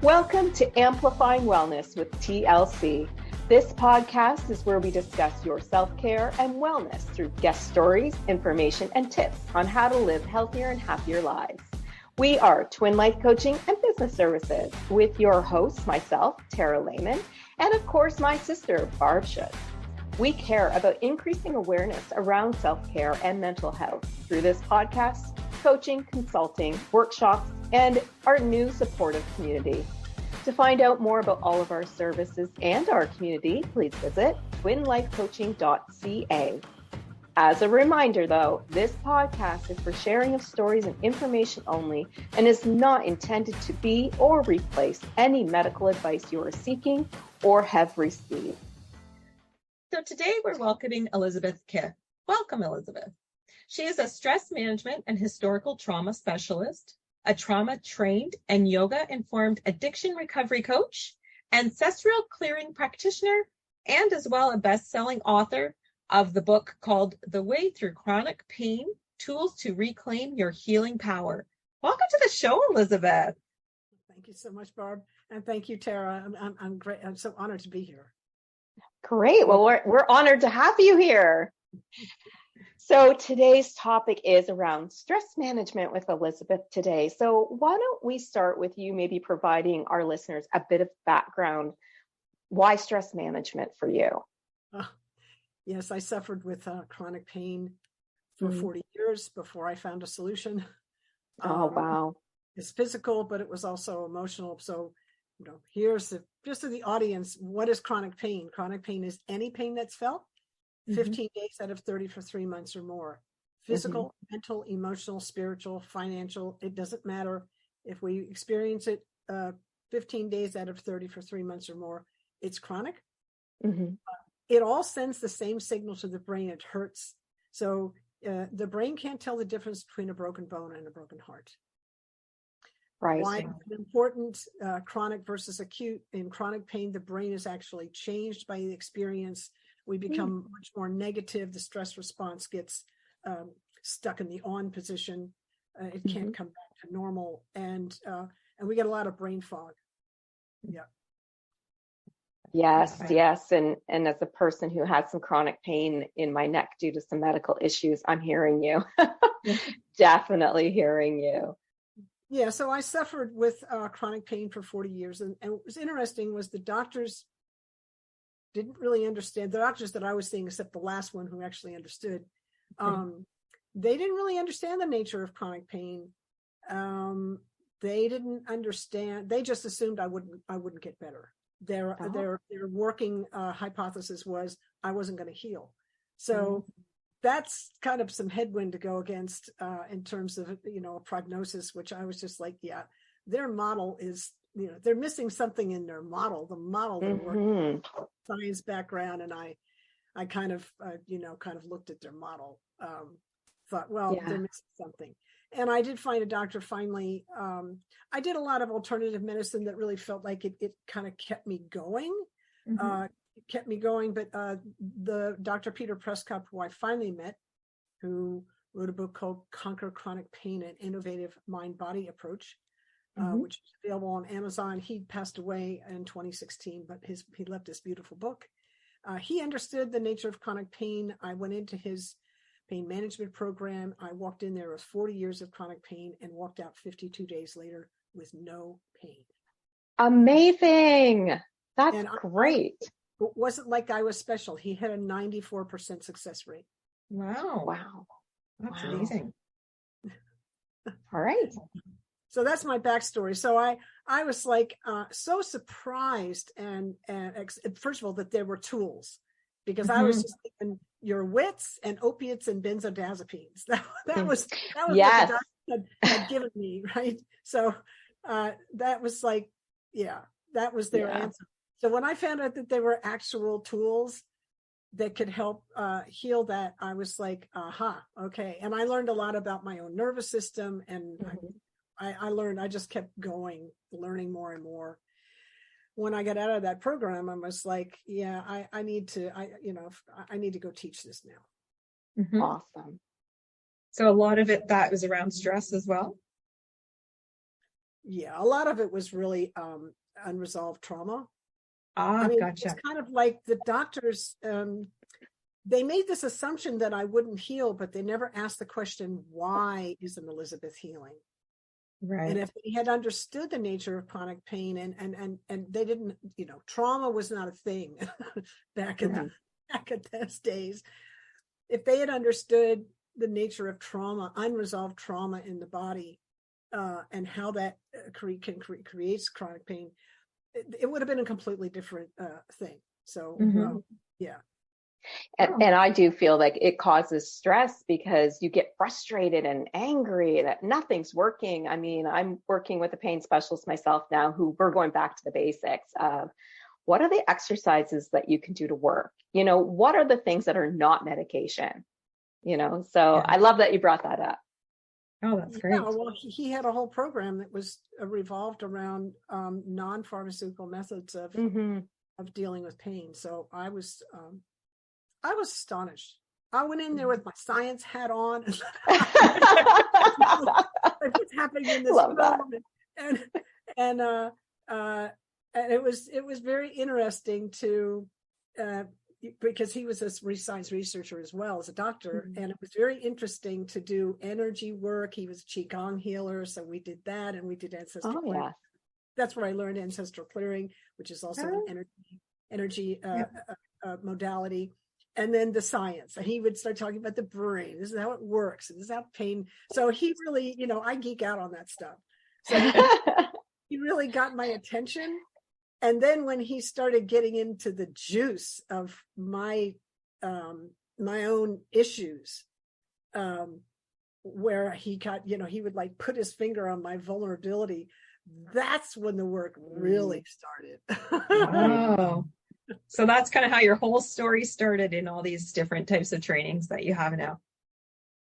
Welcome to Amplifying Wellness with TLC. This podcast is where we discuss your self-care and wellness through guest stories, information, and tips on how to live healthier and happier lives. We are Twin Life Coaching and Business Services with your hosts, myself, Tara Lehman, and of course, my sister, Barb Schutz. We care about increasing awareness around self-care and mental health through this podcast, coaching, consulting, workshops, and our new supportive community. To find out more about all of our services and our community, please visit twinlifecoaching.ca. As a reminder, though, this podcast is for sharing of stories and information only and is not intended to be or replace any medical advice you are seeking or have received. So today we're welcoming Elizabeth Kipp. Welcome, Elizabeth. She is a stress management and historical trauma specialist, a trauma-trained and yoga-informed addiction recovery coach, ancestral clearing practitioner, and as well a best-selling author of the book called The Way Through Chronic Pain, Tools to Reclaim Your Healing Power. Welcome to the show, Elizabeth. Thank you so much, Barb. And thank you, Tara. I'm great. I'm so honored to be here. Great. Well, we're honored to have you here. So today's topic is around stress management with Elizabeth today. So why don't we start with you maybe providing our listeners a bit of background. Why stress management for you? Yes, I suffered with chronic pain for 40 years before I found a solution. Oh, wow. It's physical, but it was also emotional. So, here's just to the audience, what is chronic pain? Chronic pain is any pain that's felt 15 days out of 30 for 3 months or more. Physical, mental, emotional, spiritual, financial, it doesn't matter. If we experience it 15 days out of 30 for 3 months or more, it's chronic. It all sends the same signal to the brain. It hurts. So the brain can't tell the difference between a broken bone and a broken heart. Right. Why it's important, chronic versus acute. In chronic pain, the brain is actually changed by the experience. We become much more negative. The stress response gets stuck in the on position. It can't come back to normal. And we get a lot of brain fog. Yeah. Yes. And as a person who had some chronic pain in my neck due to some medical issues, I'm hearing you. Definitely hearing you. Yeah, so I suffered with chronic pain for 40 years. And what was interesting was the doctors didn't really understand. The doctors that I was seeing, except the last one who actually understood, they didn't really understand the nature of chronic pain. They didn't understand. They just assumed I wouldn't get better. Their working hypothesis was I wasn't going to heal. So that's kind of some headwind to go against in terms of, a prognosis, which I was just like, yeah, their model is, they're missing something in their model. The model they're working science background. And I kind of looked at their model, thought, well, they're missing something. And I did find a doctor finally. I did a lot of alternative medicine that really felt like it kind of kept me going. But the Dr. Peter Prescott, who I finally met, who wrote a book called Conquer Chronic Pain, an Innovative Mind-Body Approach, which is available on Amazon. He passed away in 2016, but he left this beautiful book. He understood the nature of chronic pain. I went into his pain management program. I walked in there with 40 years of chronic pain and walked out 52 days later with no pain. Amazing. That's great. It wasn't like I was special. He had a 94% success rate. Wow. That's amazing. All right. So that's my backstory. So I was like so surprised and first of all that there were tools, because I was just thinking your wits and opiates and benzodiazepines. That was what the doctor had given me, right? So that was like, that was their answer. So when I found out that there were actual tools that could help heal that, I was like, okay. And I learned a lot about my own nervous system, and I just kept going, learning more and more. When I got out of that program, I was like, I need to go teach this now. Awesome. So a lot of that was around stress as well. Yeah, a lot of it was really unresolved trauma. Ah, It's gotcha. kind of like the doctors, they made this assumption that I wouldn't heal, but they never asked the question, why isn't Elizabeth healing? Right. And if they had understood the nature of chronic pain and they didn't, trauma was not a thing back in those days. If they had understood the nature of trauma, unresolved trauma in the body, and how that creates chronic pain, it would have been a completely different thing. So, yeah. And I do feel like it causes stress because you get frustrated and angry that nothing's working. I mean, I'm working with a pain specialist myself now, who we're going back to the basics of what are the exercises that you can do to work? What are the things that are not medication? So I love that you brought that up. Oh, that's great. Yeah, well, he had a whole program that was revolved around non-pharmaceutical methods of dealing with pain. So I was astonished. I went in there with my science hat on. What's happening in this film? And it was very interesting to because he was a science researcher as well as a doctor, and it was very interesting to do energy work. He was a Qigong healer, so we did that, and we did ancestral clearing. That's where I learned ancestral clearing, which is also an energy modality. And then the science, and he would start talking about the brain. This is how it works. This is how pain. So he really, I geek out on that stuff. So he really got my attention. And then when he started getting into the juice of my own issues, where he got, he would like put his finger on my vulnerability. That's when the work really started. Oh. So that's kind of how your whole story started in all these different types of trainings that you have now.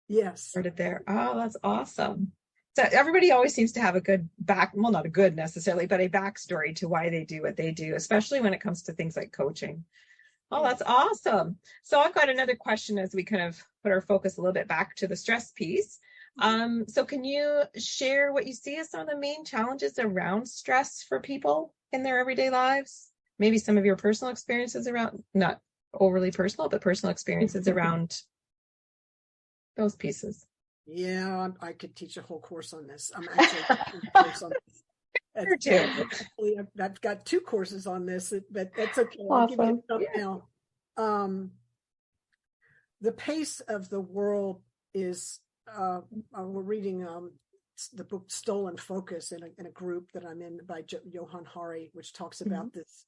Yes. Started there. Oh, that's awesome. So everybody always seems to have a good not a good necessarily, but a backstory to why they do what they do, especially when it comes to things like coaching. Oh, that's awesome. So I've got another question as we kind of put our focus a little bit back to the stress piece. So can you share what you see as some of the main challenges around stress for people in their everyday lives? Maybe some of your personal experiences around, not overly personal, but personal experiences around those pieces. Yeah, I could teach a whole course on this. I'm actually teaching a course on this. Actually, I've got 2 courses on this, but that's okay. Awesome. I'll give you some now. The pace of the world is, we're reading the book Stolen Focus in a group that I'm in by Johann Hari, which talks about this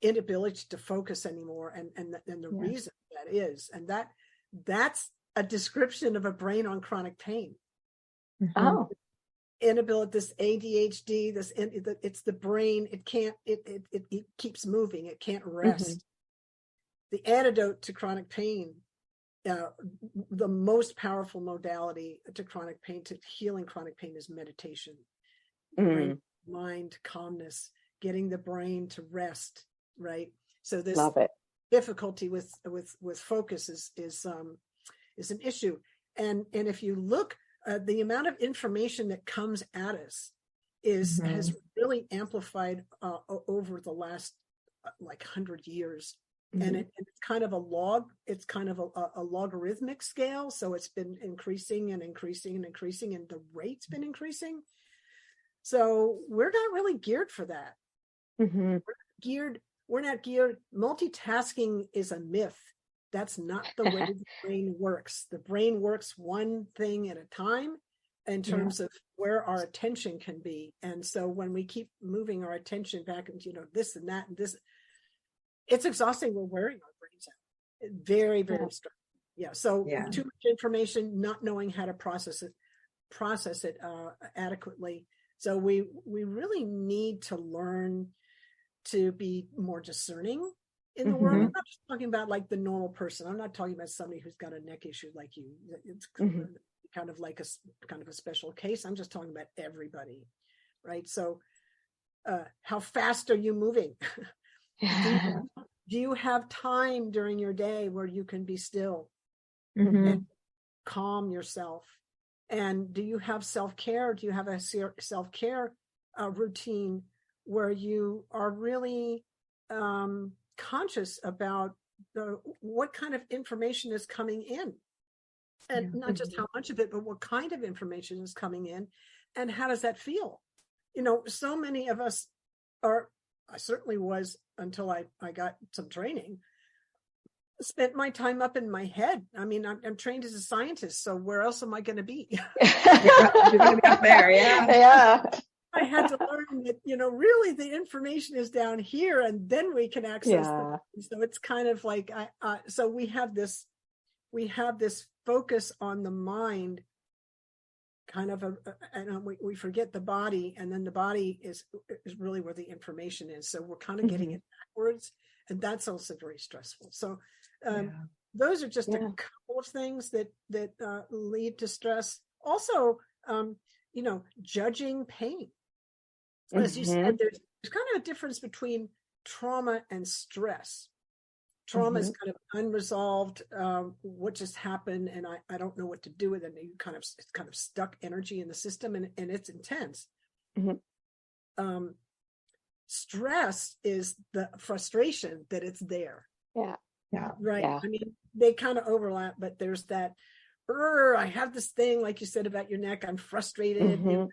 inability to focus anymore, and the reason that is, and that's a description of a brain on chronic pain. Inability, this ADHD, it's the brain. It can't. It keeps moving. It can't rest. The antidote to chronic pain, the most powerful modality to chronic pain, to healing chronic pain, is meditation. Brain, mind, calmness, getting the brain to rest. Right. So this difficulty with focus is an issue. And if you look, the amount of information that comes at us has really amplified over the last 100 years. And it's kind of a logarithmic scale. So it's been increasing and increasing and increasing, and the rate's been increasing. So we're not really geared for that. We're not geared. Multitasking is a myth. That's not the way the brain works. The brain works one thing at a time in terms of where our attention can be. And so when we keep moving our attention back into, this and that and this, it's exhausting. We're wearing our brains out. Very, very stressful. Yeah. So too much information, not knowing how to process it adequately. So we really need to learn to be more discerning in the world. I'm not just talking about like the normal person. I'm not talking about somebody who's got a neck issue like you. It's kind of like a special case. I'm just talking about everybody, right? So how fast are you moving? Do you have time during your day where you can be still and calm yourself? And do you have self-care? Do you have a self-care routine where you are really conscious about what kind of information is coming in, and not just how much of it, but what kind of information is coming in, and how does that feel? So many of us are, I certainly was until I got some training, spent my time up in my head. I mean, I'm trained as a scientist, so where else am I going to be? You're going to be up there, Yeah. I had to learn that, really the information is down here, and then we can access it. So it's kind of like, so we have this focus on the mind, kind of and we forget the body, and then the body is really where the information is. So we're kind of getting it backwards, and that's also very stressful. So those are just a couple of things that lead to stress. Also, judging pain. As you said, there's kind of a difference between trauma and stress. Trauma is kind of unresolved, what just happened, and I don't know what to do with it. It's kind of stuck energy in the system, and it's intense. Stress is the frustration that it's there. Right. I mean, they kind of overlap, but there's that, I have this thing, like you said, about your neck, I'm frustrated.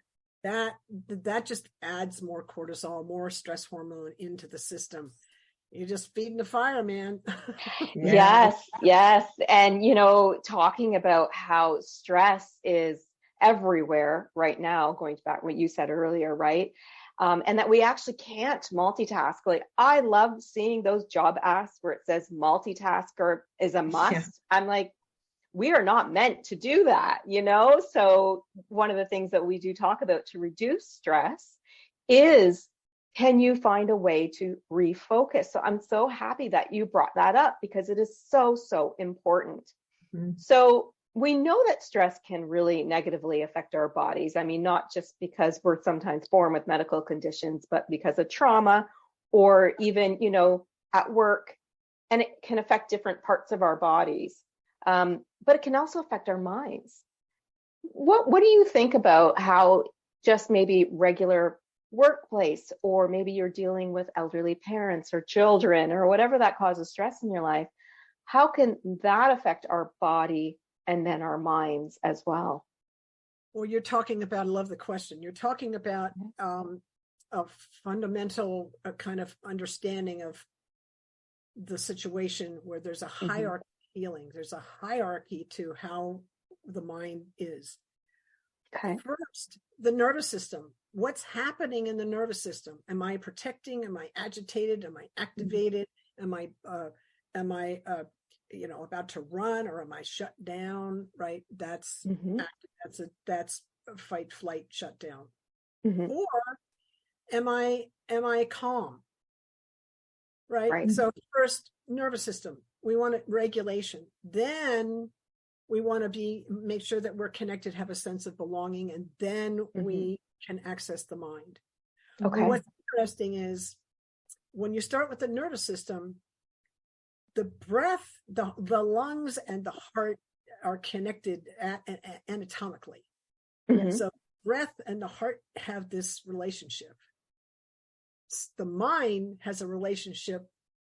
That just adds more cortisol, more stress hormone into the system. You're just feeding the fire, man. Yes. And, talking about how stress is everywhere right now, going back to what you said earlier, right? And that we actually can't multitask. Like, I love seeing those job asks where it says multitasker is a must. I'm like, we are not meant to do that, So one of the things that we do talk about to reduce stress is, can you find a way to refocus? So I'm so happy that you brought that up, because it is so, so important. So we know that stress can really negatively affect our bodies. I mean, not just because we're sometimes born with medical conditions, but because of trauma, or even, at work, and it can affect different parts of our bodies. But it can also affect our minds. What do you think about how just maybe regular workplace, or maybe you're dealing with elderly parents or children or whatever that causes stress in your life, how can that affect our body and then our minds as well? Well, you're talking about, I love the question. You're talking about a fundamental kind of understanding of the situation where there's a hierarchy of feelings. There's a hierarchy to how the mind is. First, the nervous system. What's happening in the nervous system? Am I protecting? Am I agitated? Am I activated? Am I about to run, or am I shut down? Right. That's that's a fight, flight, shut down. Or am I calm? Right. So first, nervous system. We want regulation. Then we want to make sure that we're connected, have a sense of belonging, and then we can access the mind. Okay. What's interesting is when you start with the nervous system, the breath, the lungs, and the heart are connected anatomically. So breath and the heart have this relationship. The mind has a relationship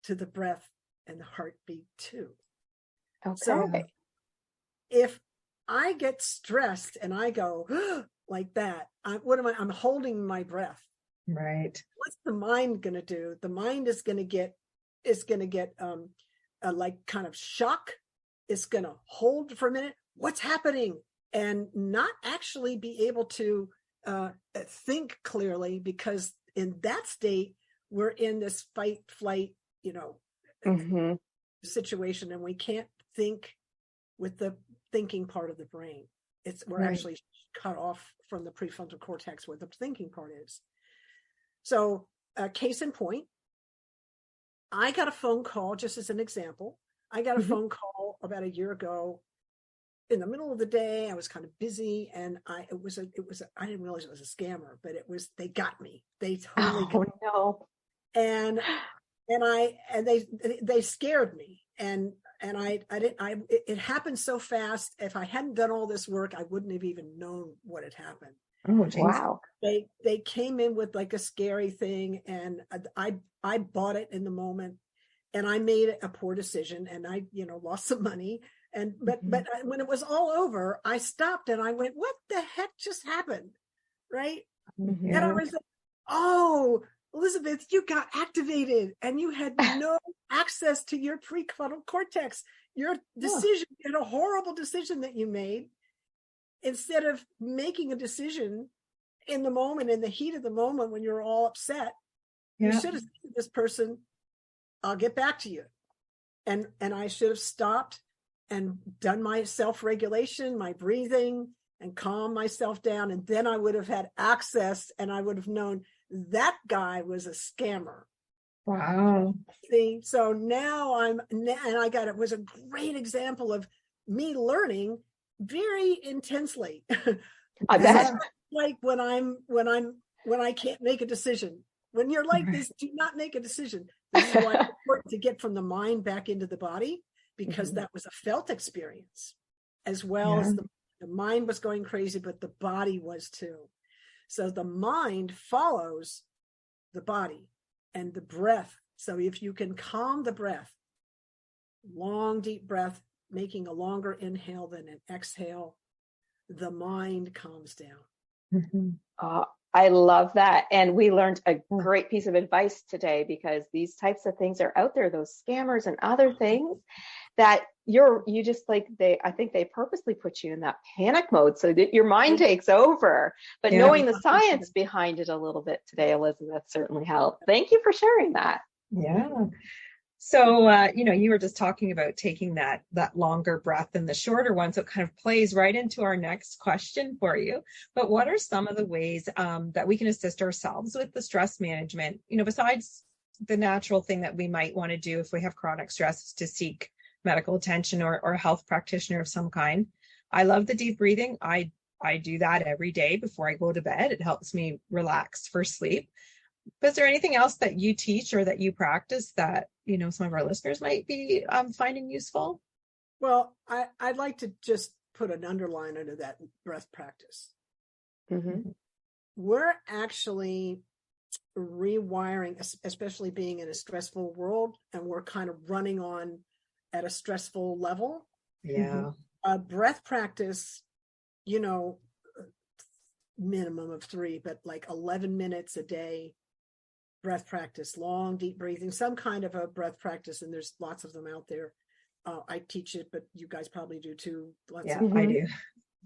to the breath and the heartbeat too. So if I get stressed and I go like that, I'm holding my breath. Right. What's the mind going to do? The mind is going to get like kind of shock. It's going to hold for a minute. What's happening? And not actually be able to think clearly, because in that state, we're in this fight, flight, situation, and we can't think with the thinking part of the brain. We're actually cut off from the prefrontal cortex, where the thinking part is. So, case in point, I got a phone call, just as an example. I got a phone call about a year ago in the middle of the day. I was kind of busy, and I didn't realize it was a scammer, but they got me. They totally got me. And they scared me. And And it happened so fast. If I hadn't done all this work, I wouldn't have even known what had happened. Oh, geez. Wow. They came in with like a scary thing, and I bought it in the moment, and I made a poor decision, and I lost some money. And but when it was all over, I stopped and I went, what the heck just happened? Right. Mm-hmm. And I was like, oh, Elizabeth, you got activated and you had no access to your prefrontal cortex. Your decision, you had a horrible decision that you made. Instead of making a decision in the moment, in the heat of the moment, when you're all upset, you should have said to this person, I'll get back to you. And I should have stopped and done my self-regulation, my breathing, and calm myself down. And then I would have had access, and I would have known that guy was a scammer. Wow. See, so now it was a great example of me learning very intensely. I bet. Like when I can't make a decision. When you're like this, do not make a decision. This is why it's important to get from the mind back into the body, because that was a felt experience, as well as the mind was going crazy, but the body was too. So the mind follows the body and the breath. So if you can calm the breath, long, deep breath, making a longer inhale than an exhale, the mind calms down. I love that. And we learned a great piece of advice today, because these types of things are out there, those scammers and other things that I think they purposely put you in that panic mode so that your mind takes over. But knowing the science behind it a little bit today, Elizabeth, certainly helped. Thank you for sharing that. Yeah. So, you were just talking about taking that longer breath than the shorter one. So it kind of plays right into our next question for you. But what are some of the ways that we can assist ourselves with the stress management, besides the natural thing that we might want to do if we have chronic stress, is to seek medical attention or a health practitioner of some kind? I love the deep breathing. I do that every day before I go to bed. It helps me relax for sleep. But is there anything else that you teach or that you practice that, some of our listeners might be finding useful? Well, I'd like to just put an underline under that breath practice. We're actually rewiring, especially being in a stressful world, and we're kind of running on at a stressful level. Yeah. Breath practice, minimum of 3, but like 11 minutes a day. Breath practice, long, deep breathing, some kind of a breath practice. And there's lots of them out there. I teach it, but you guys probably do too. I do.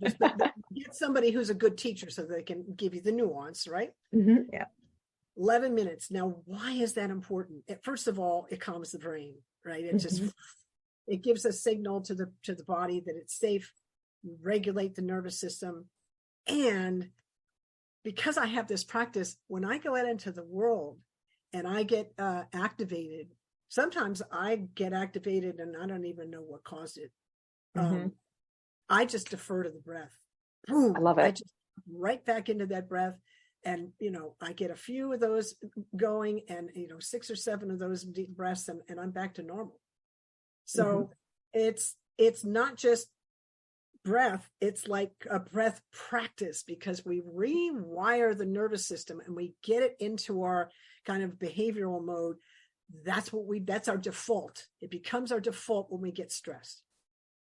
Just get somebody who's a good teacher so they can give you the nuance, right? Yeah. 11 minutes. Now, why is that important? First of all, it calms the brain, right? It gives a signal to the body that it's safe, regulate the nervous system. And because I have this practice, when I go out into the world and I get activated, sometimes I get activated and I don't even know what caused it. I just defer to the breath. Boom, I love it. I just right back into that breath. And, I get a few of those going, and, 6 or 7 of those deep breaths, and I'm back to normal. So it's not just breath, it's like a breath practice, because we rewire the nervous system and we get it into our kind of behavioral mode. That's our default. It becomes our default when we get stressed.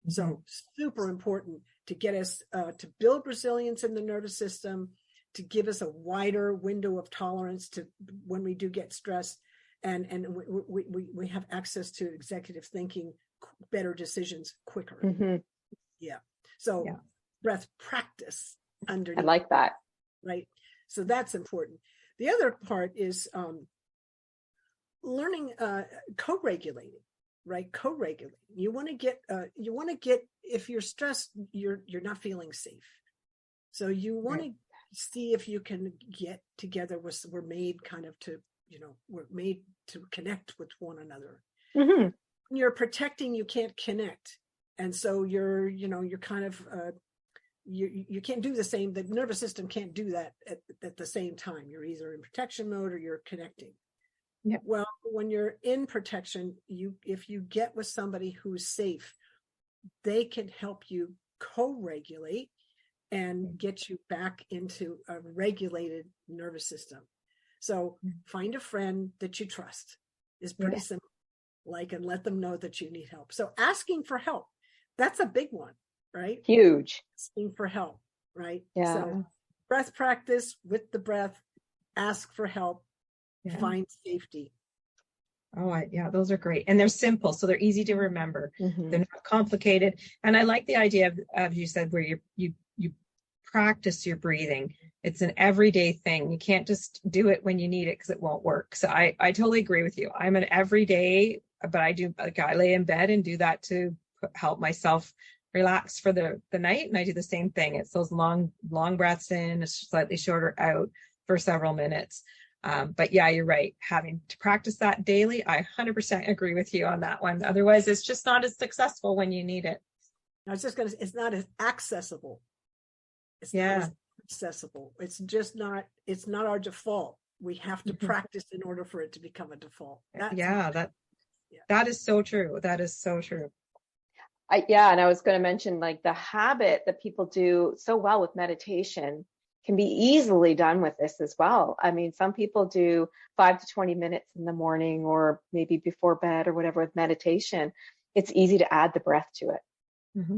So super important to get us to build resilience in the nervous system, to give us a wider window of tolerance to when we do get stressed, and we have access to executive thinking, better decisions quicker. So breath practice underneath. I like that. Right. So that's important. The other part is learning co-regulating, right? Co-regulating. You want to get, if you're stressed, you're not feeling safe. So you want to see if you can get together we're made to connect with one another. When you're protecting, you can't connect. And so you're kind of, you can't do the same, the nervous system can't do that at the same time. You're either in protection mode or you're connecting. Yeah. Well, when you're in protection, if you get with somebody who's safe, they can help you co-regulate and get you back into a regulated nervous system. So find a friend that you trust is pretty simple, and let them know that you need help. So asking for help, that's a big one, right? Huge. Asking for help, right? Yeah. So breath practice with the breath, ask for help, find safety. Oh, those are great. And they're simple, so they're easy to remember. They're not complicated. And I like the idea of you said, where you practice your breathing. It's an everyday thing. You can't just do it when you need it because it won't work. So I totally agree with you. I'm an everyday, but I lay in bed and do that to help myself relax for the night. And I do the same thing. It's those long breaths in, slightly shorter out for several minutes. But yeah, you're right. Having to practice that daily, I 100% agree with you on that one. Otherwise, it's just not as successful when you need it. I was just going to say, it's not as accessible. It's not as accessible. It's not our default. We have to practice in order for it to become a default. That is so true. That is so true. And I was going to mention, like, the habit that people do so well with meditation can be easily done with this as well. I mean, some people do 5 to 20 minutes in the morning or maybe before bed or whatever with meditation. It's easy to add the breath to it.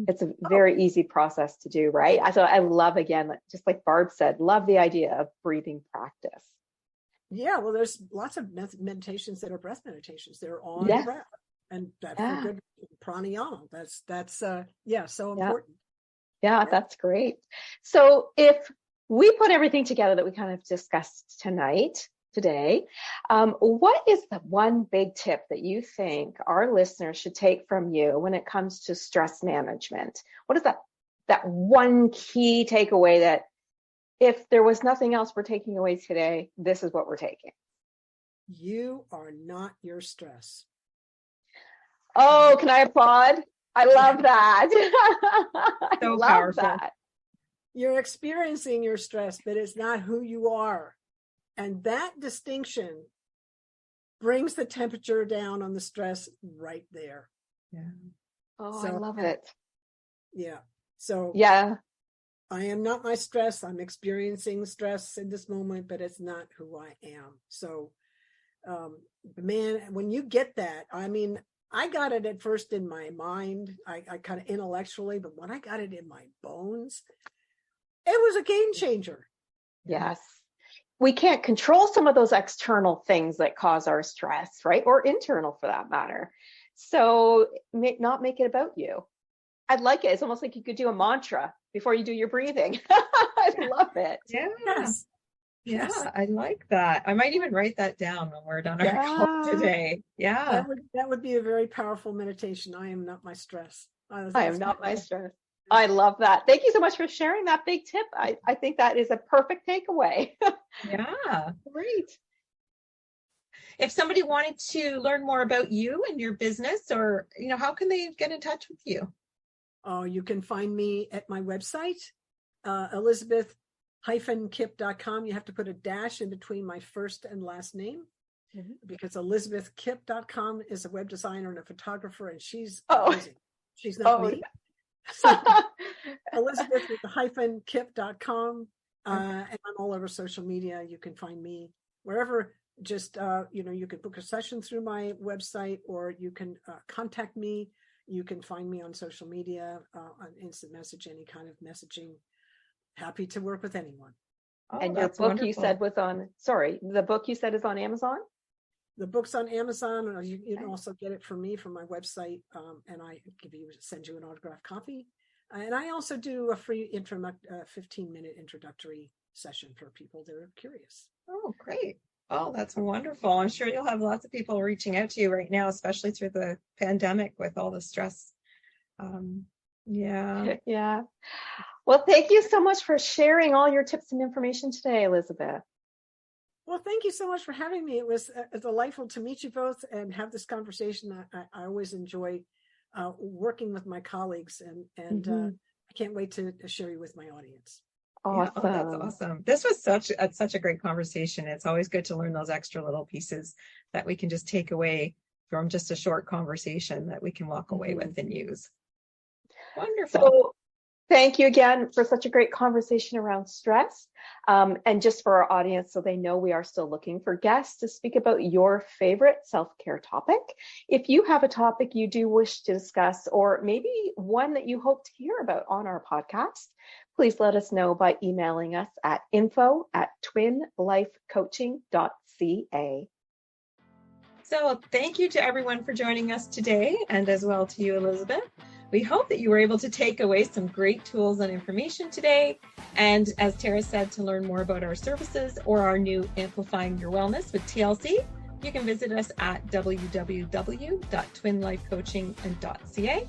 It's a very easy process to do, right? So I love, again, just like Barb said, love the idea of breathing practice. Yeah, well, there's lots of meditations that are breath meditations. They're on the breath, and that's for good pranayama. That's so important. Yeah, that's great. So if we put everything together that we kind of discussed today, what is the one big tip that you think our listeners should take from you when it comes to stress management? What is that one key takeaway that if there was nothing else we're taking away today, this is what we're taking? You are not your stress. Oh, can I applaud? I love that. So powerful. That. You're experiencing your stress, but it's not who you are. And that distinction brings the temperature down on the stress right there. Yeah. Oh, I love it. Yeah. So I am not my stress. I'm experiencing stress in this moment, but it's not who I am. So, man, when you get that, I mean, I got it at first in my mind, I kind of intellectually, but when I got it in my bones, it was a game changer. Yes. We can't control some of those external things that cause our stress, right? Or internal for that matter. So not make it about you. I like it. It's almost like you could do a mantra before you do your breathing. I love it. Yes. Yeah, I like that. I might even write that down when we're done our call today. Yeah. That would be a very powerful meditation. I am not my stress. I am not my stress. I love that. Thank you so much for sharing that big tip. I think that is a perfect takeaway. Yeah. Great. If somebody wanted to learn more about you and your business, or, how can they get in touch with you? Oh, you can find me at my website, Elizabeth-Kipp.com. You have to put a dash in between my first and last name, because ElizabethKipp.com is a web designer and a photographer, and she's amazing. She's not me. So, Elizabeth-Kipp.com, and I'm all over social media. You can find me wherever. Just you can book a session through my website, or you can contact me. You can find me on social media, on instant message, any kind of messaging. Happy to work with anyone. And your book you said was on, the book you said is on Amazon? The book's on Amazon, and you can also get it from me from my website, and I send you an autographed copy. And I also do a free 15-minute introductory session for people that are curious. Oh, great. Oh, that's wonderful. I'm sure you'll have lots of people reaching out to you right now, especially through the pandemic with all the stress. Yeah. Well, thank you so much for sharing all your tips and information today, Elizabeth. Well, thank you so much for having me. It was delightful to meet you both and have this conversation. I always enjoy working with my colleagues, and I can't wait to share you with my audience. Awesome. Yeah, oh, that's awesome. This was such a great conversation. It's always good to learn those extra little pieces that we can just take away from just a short conversation that we can walk away with and use. Wonderful. So thank you again for such a great conversation around stress. And just for our audience, so they know we are still looking for guests to speak about your favorite self-care topic. If you have a topic you do wish to discuss, or maybe one that you hope to hear about on our podcast, please let us know by emailing us at info@twinlifecoaching.ca. So thank you to everyone for joining us today, and as well to you, Elizabeth. We hope that you were able to take away some great tools and information today. And as Tara said, to learn more about our services or our new Amplifying Your Wellness with TLC, you can visit us at www.twinlifecoaching.ca.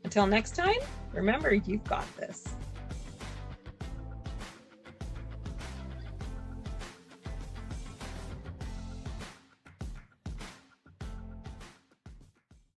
Until next time, remember, you've got this.